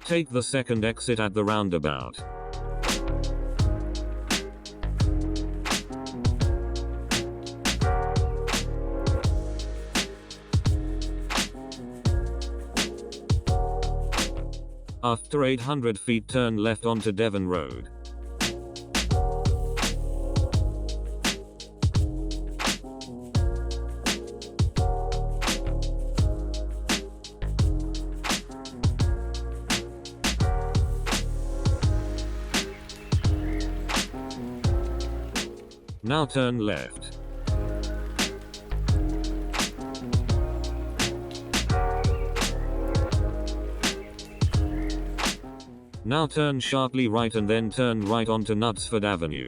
Take the second exit at the roundabout. After 800 feet, turn left onto Devon Road. Now turn left. Now turn sharply right and then turn right onto Knutsford Avenue.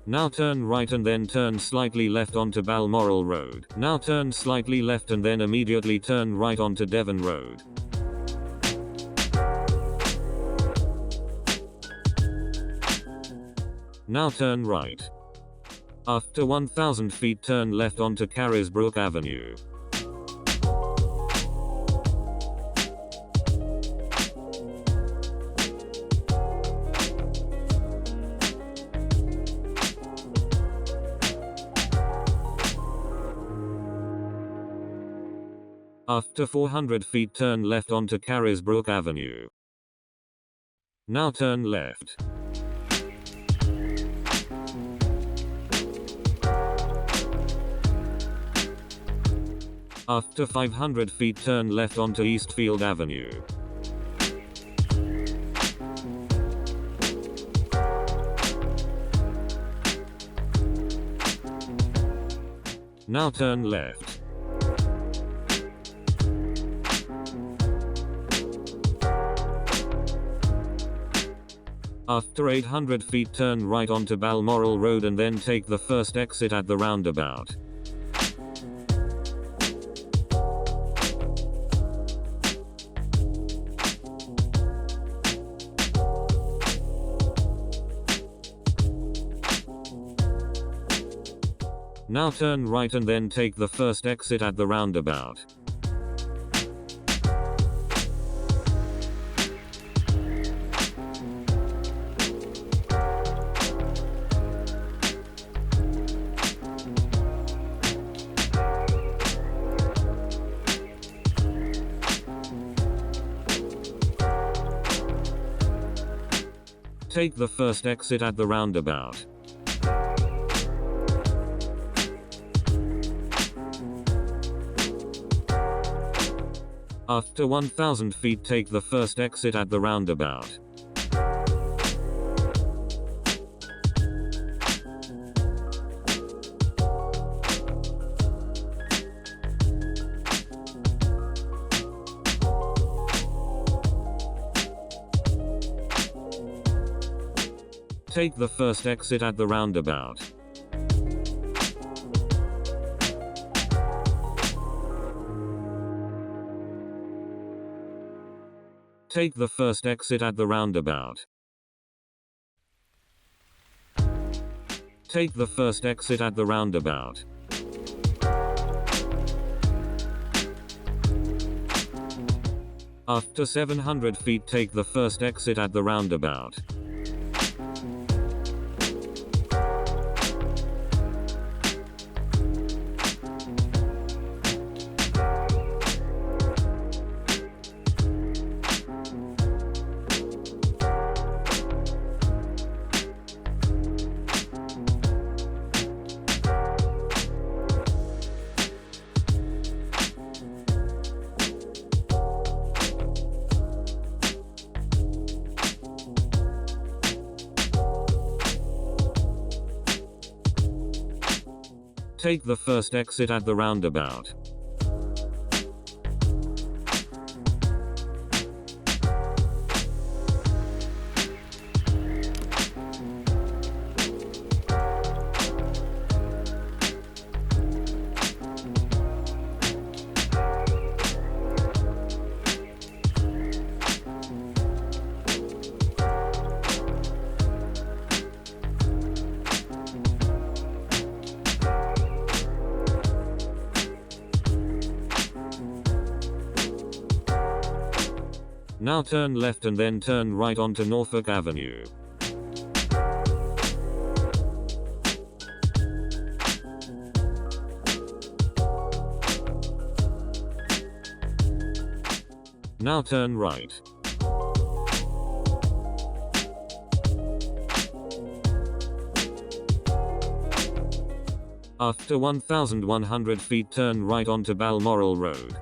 Now turn right and then turn slightly left onto Balmoral Road. Now turn slightly left and then immediately turn right onto Devon Road. Now turn right. After 1000 feet, turn left onto Carisbrooke Avenue. After 400 feet, turn left onto Carisbrooke Avenue. Now turn left. After 500 feet, turn left onto Eastfield Avenue. Now turn left. After 800 feet, turn right onto Balmoral Road and then take the first exit at the roundabout. Now turn right and then take the first exit at the roundabout. Take the first exit at the roundabout. After 1000 feet, take the first exit at the roundabout. Take the first exit at the roundabout. Take the first exit at the roundabout. Take the first exit at the roundabout. After 700 feet, take the first exit at the roundabout. Take the first exit at the roundabout. Now turn left and then turn right onto Norfolk Avenue. Now turn right. After 1,100 feet turn right onto Balmoral Road.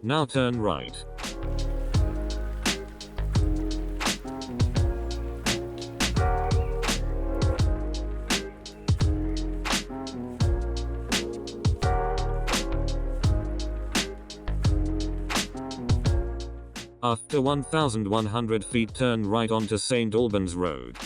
Now turn right. After 1,100 feet turn right onto St. Albans Road.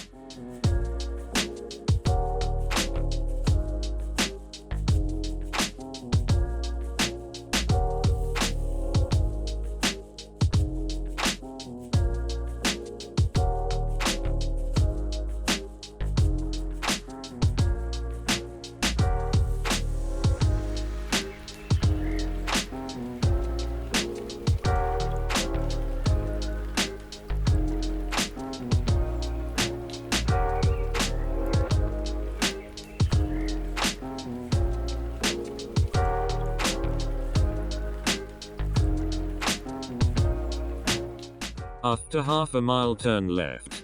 After half a mile turn left.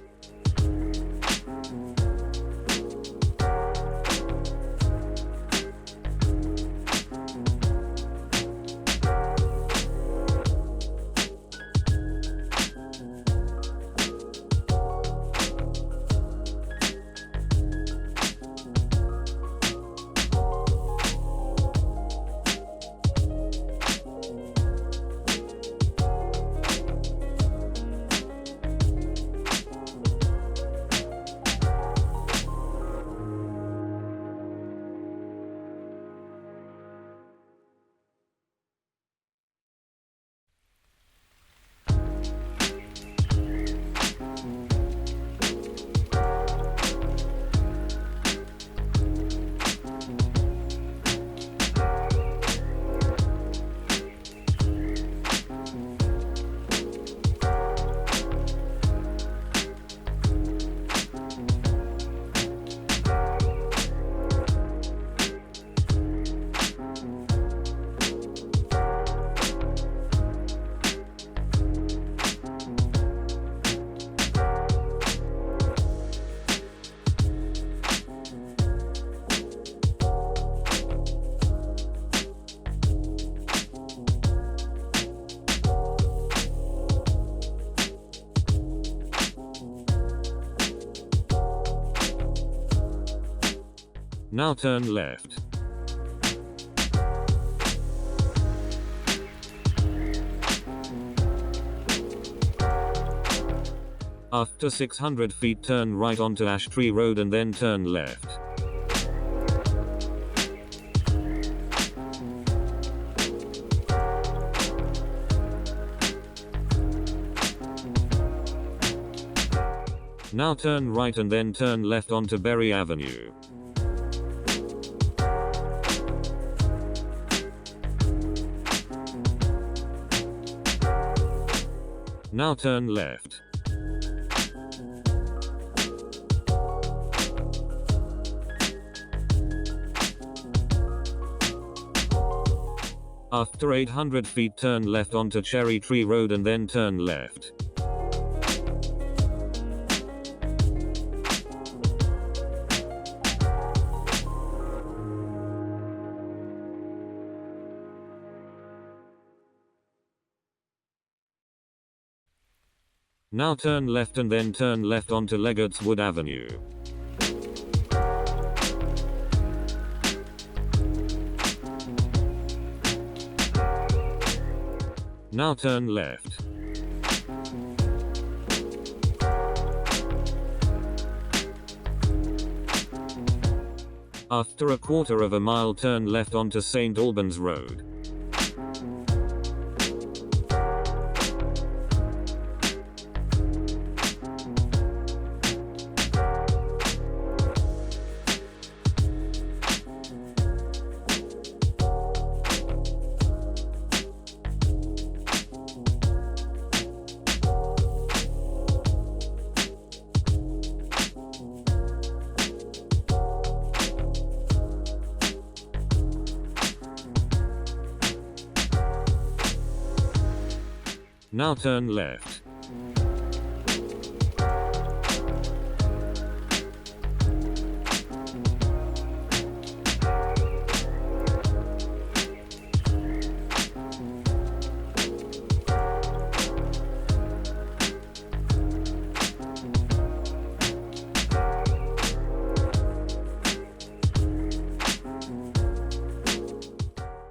Now turn left. After 600 feet turn right onto Ash Tree Road and then turn left. Now turn right and then turn left onto Berry Avenue. Now turn left. After 800 feet turn left onto Cherry Tree Road and then turn left. Now turn left and then turn left onto Legates Wood Avenue. Now turn left. After a quarter of a mile, turn left onto St. Albans Road. Now turn left.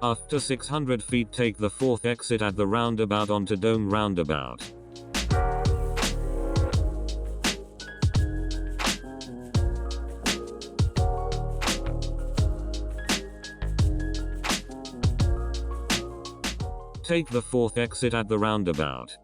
After 600 feet, take the 4th exit at the roundabout onto Dome Roundabout. Take the 4th exit at the roundabout.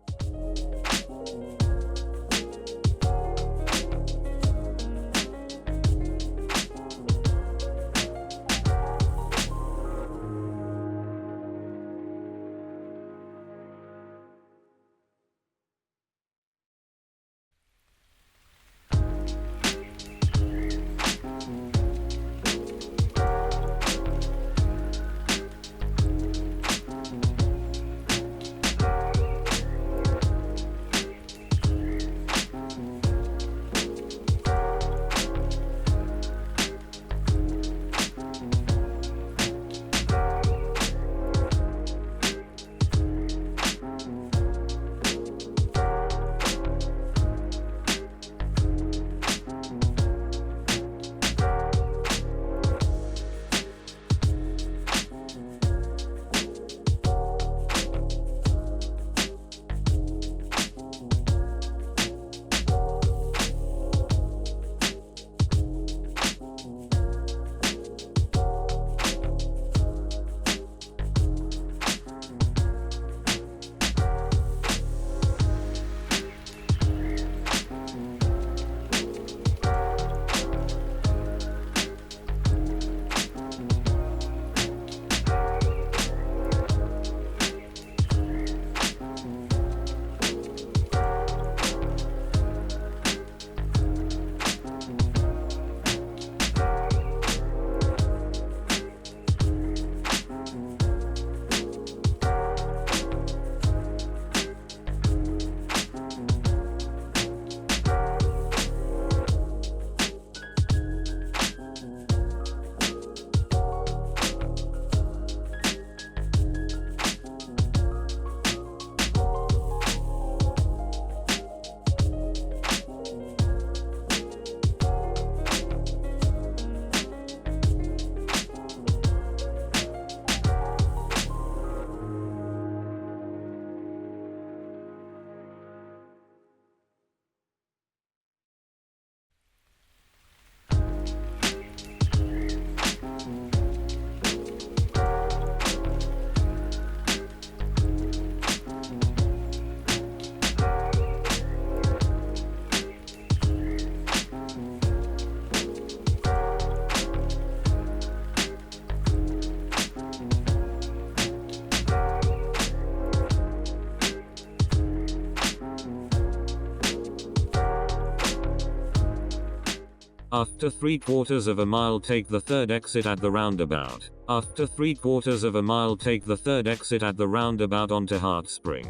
After 3/4 of a mile, take the 3rd exit at the roundabout. After 3/4 of a mile, take the 3rd exit at the roundabout onto Heart Spring.